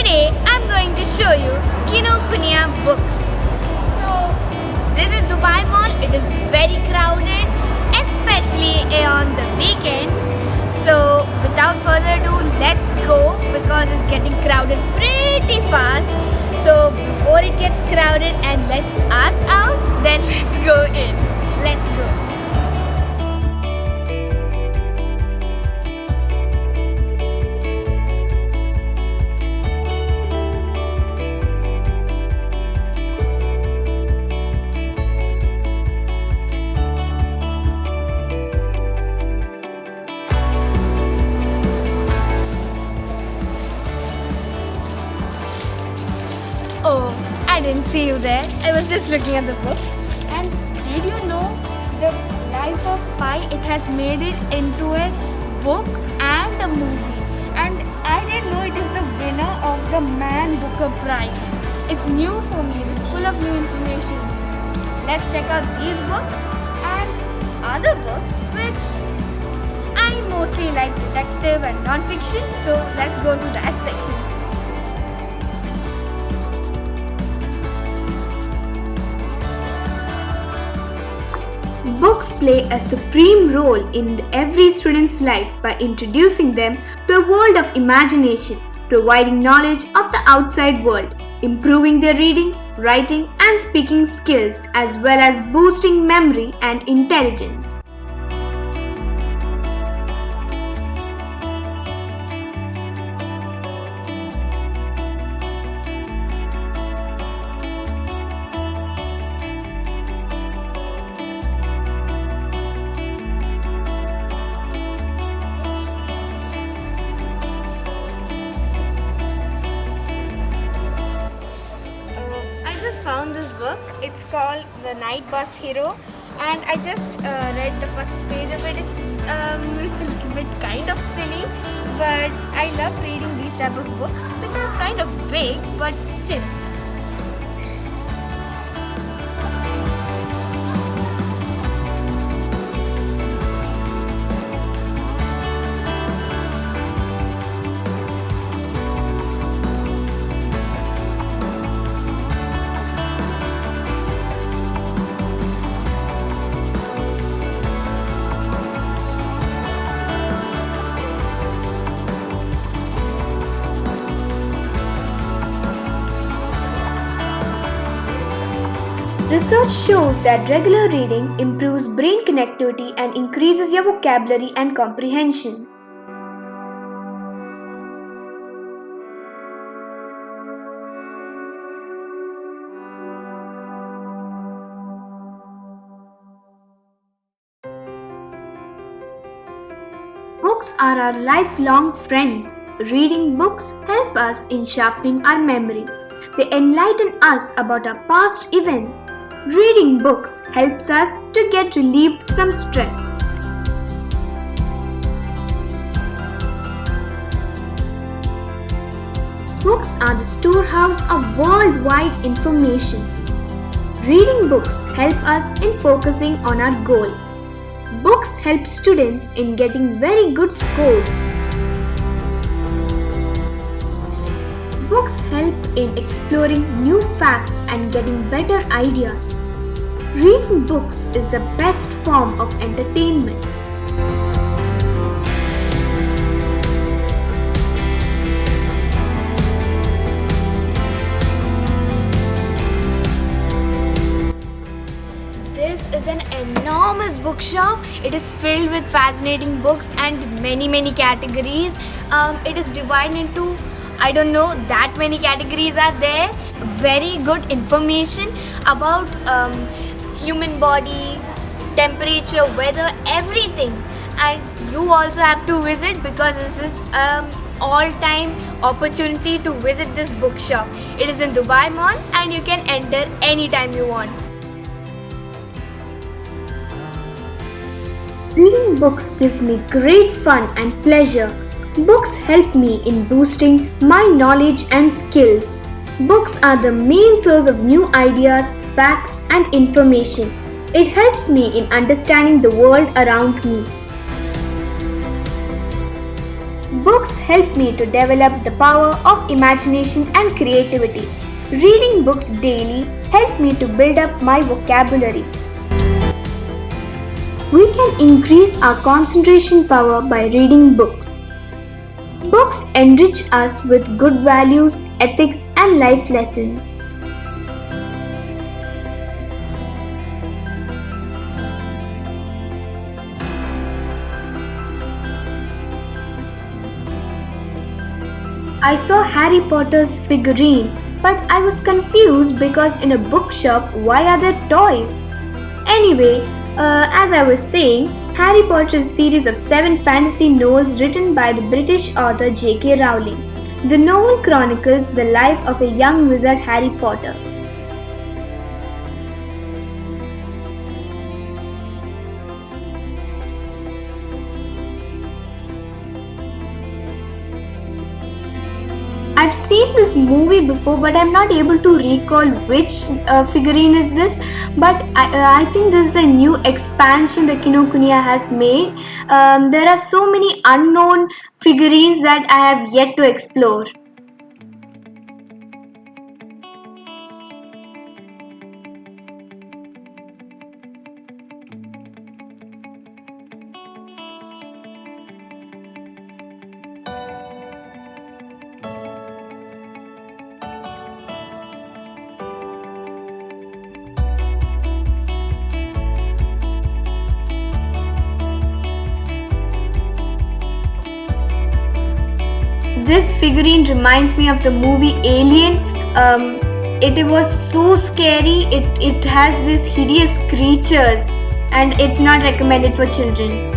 Today I'm going to show you Kinokuniya books. So this is Dubai Mall. It is very crowded, especially on the weekends. So without further ado, let's go because it's getting crowded pretty fast. So before it gets crowded and lets us out, then let's go in. Let's go. Oh, I didn't see you there. I was just looking at the book. And did you know the Life of Pi? It has made it into a book and a movie. And I didn't know it is the winner of the Man Booker Prize. It's new for me. It is full of new information. Let's check out these books and other books which I mostly like detective and non-fiction. So let's go to that section. Books play a supreme role in every student's life by introducing them to a world of imagination, providing knowledge of the outside world, improving their reading, writing, and speaking skills, as well as boosting memory and intelligence. I just found this book. It's called The Night Bus Hero, and I just read the first page of it. It's a little bit kind of silly, but I love reading these type of books, which are kind of big, but still. Research shows that regular reading improves brain connectivity and increases your vocabulary and comprehension. Books are our lifelong friends. Reading books help us in sharpening our memory. They enlighten us about our past events. Reading books helps us to get relieved from stress. Books are the storehouse of worldwide information. Reading books help us in focusing on our goal. Books help students in getting very good scores. Books help in exploring new facts and getting better ideas. Reading books is the best form of entertainment. This is an enormous bookshop. It is filled with fascinating books and many categories. It is divided into, I don't know, that many categories are there. Very good information about human body, temperature, weather, everything. And you also have to visit because this is all-time opportunity to visit this bookshop. It is in Dubai Mall and you can enter anytime you want. Reading books gives me great fun and pleasure. Books help me in boosting my knowledge and skills. Books are the main source of new ideas, facts, and information. It helps me in understanding the world around me. Books help me to develop the power of imagination and creativity. Reading books daily help me to build up my vocabulary. We can increase our concentration power by reading books. Books enrich us with good values, ethics, and life lessons. I saw Harry Potter's figurine, but I was confused because in a bookshop, why are there toys? Anyway, as I was saying, Harry Potter is a series of 7 fantasy novels written by the British author J.K. Rowling. The novel chronicles the life of a young wizard Harry Potter. I've seen this movie before, but I'm not able to recall which figurine is this. But I think this is a new expansion that Kinokuniya has made. There are so many unknown figurines that I have yet to explore. This figurine reminds me of the movie Alien. It was so scary. It has these hideous creatures, and it's not recommended for children.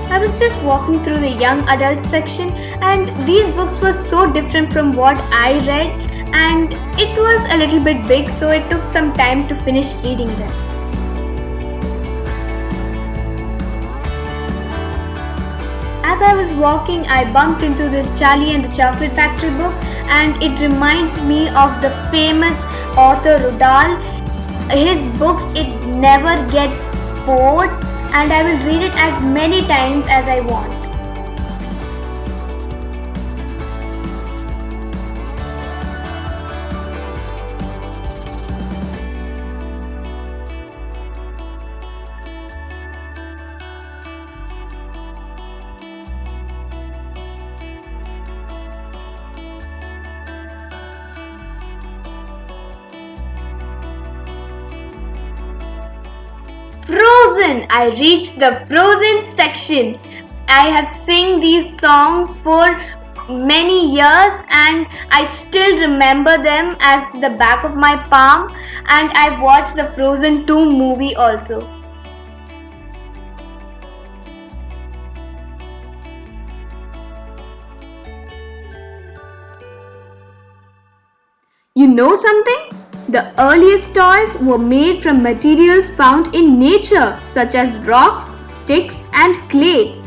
I was just walking through the young adult section, and these books were so different from what I read, and it was a little bit big, so it took some time to finish reading them. As I was walking, I bumped into this Charlie and the Chocolate Factory book, and it reminded me of the famous author Roald. His books, it never gets bored, and I will read it as many times as I want. Frozen! I reached the Frozen section. I have sing these songs for many years, and I still remember them as the back of my palm, and I watched the Frozen 2 movie also. You know something? The earliest toys were made from materials found in nature, such as rocks, sticks, and clay.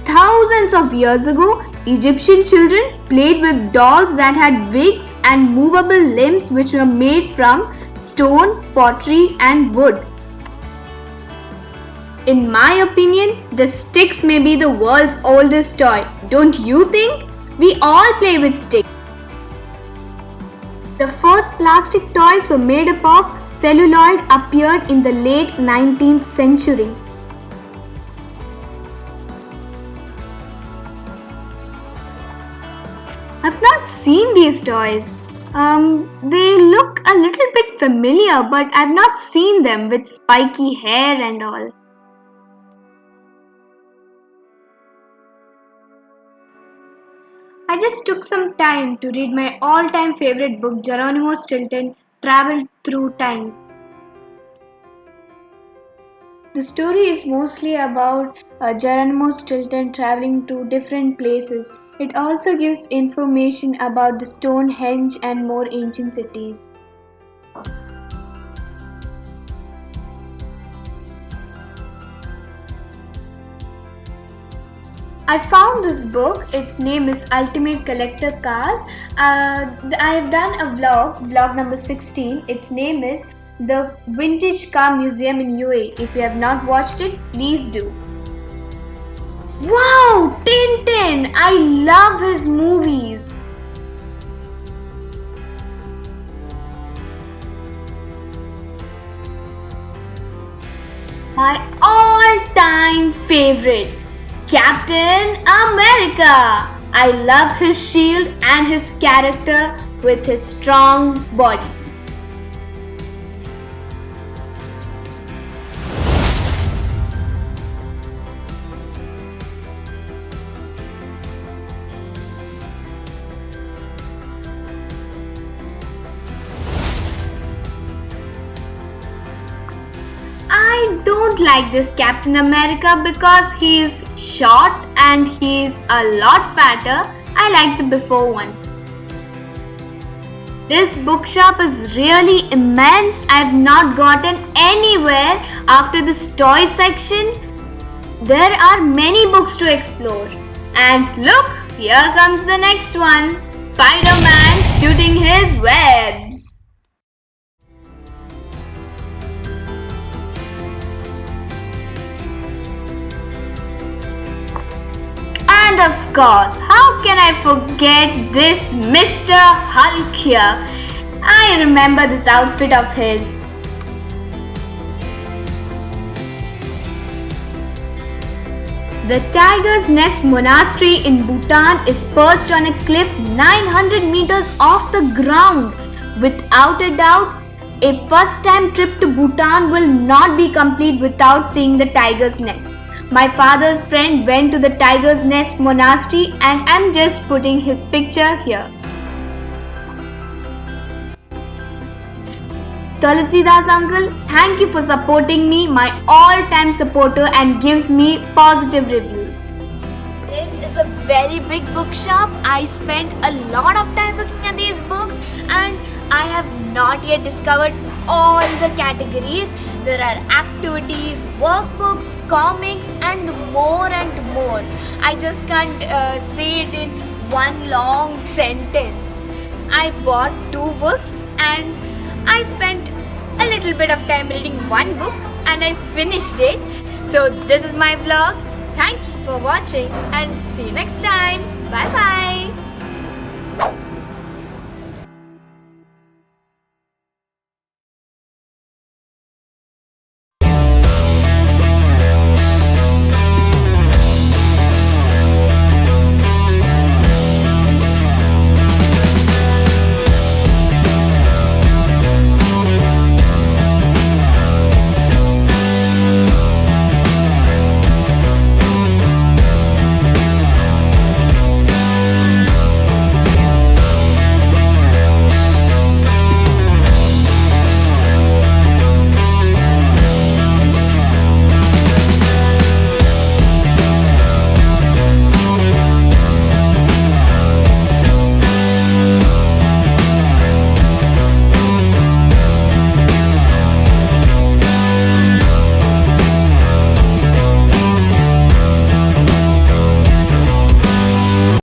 Thousands of years ago, Egyptian children played with dolls that had wigs and movable limbs which were made from stone, pottery, and wood. In my opinion, the sticks may be the world's oldest toy. Don't you think? We all play with sticks. The first plastic toys were made up of celluloid appeared in the late 19th century. I've not seen these toys. They look a little bit familiar, but I've not seen them with spiky hair and all. I just took some time to read my all-time favorite book, Geronimo Stilton, Travel Through Time. The story is mostly about Geronimo Stilton traveling to different places. It also gives information about the Stonehenge and more ancient cities. I found this book. Its name is Ultimate Collector Cars. I have done a vlog number 16. Its name is The Vintage Car Museum in UAE. If you have not watched it, please do. Wow, Tintin! I love his movies. My all-time favorite, Captain America. I love his shield and his character with his strong body. I don't like this Captain America because he is short and he is a lot fatter. I like the before one. This bookshop is really immense. I have not gotten anywhere after this toy section. There are many books to explore. And look, here comes the next one. Spider-Man shooting his webs. And of course, how can I forget this Mr. Hulk here? I remember this outfit of his. The Tiger's Nest Monastery in Bhutan is perched on a cliff 900 meters off the ground. Without a doubt, a first-time trip to Bhutan will not be complete without seeing the Tiger's Nest. My father's friend went to the Tiger's Nest Monastery and I'm just putting his picture here. Tulsidas uncle, thank you for supporting me, my all-time supporter, and gives me positive reviews. This is a very big bookshop. I spent a lot of time looking at these books and I have not yet discovered all the categories. There are activities, workbooks, comics and more and more. I just can't say it in one long sentence. I bought 2 books and I spent a little bit of time reading one book and I finished it. So this is my vlog. Thank you for watching and see you next time. Bye bye.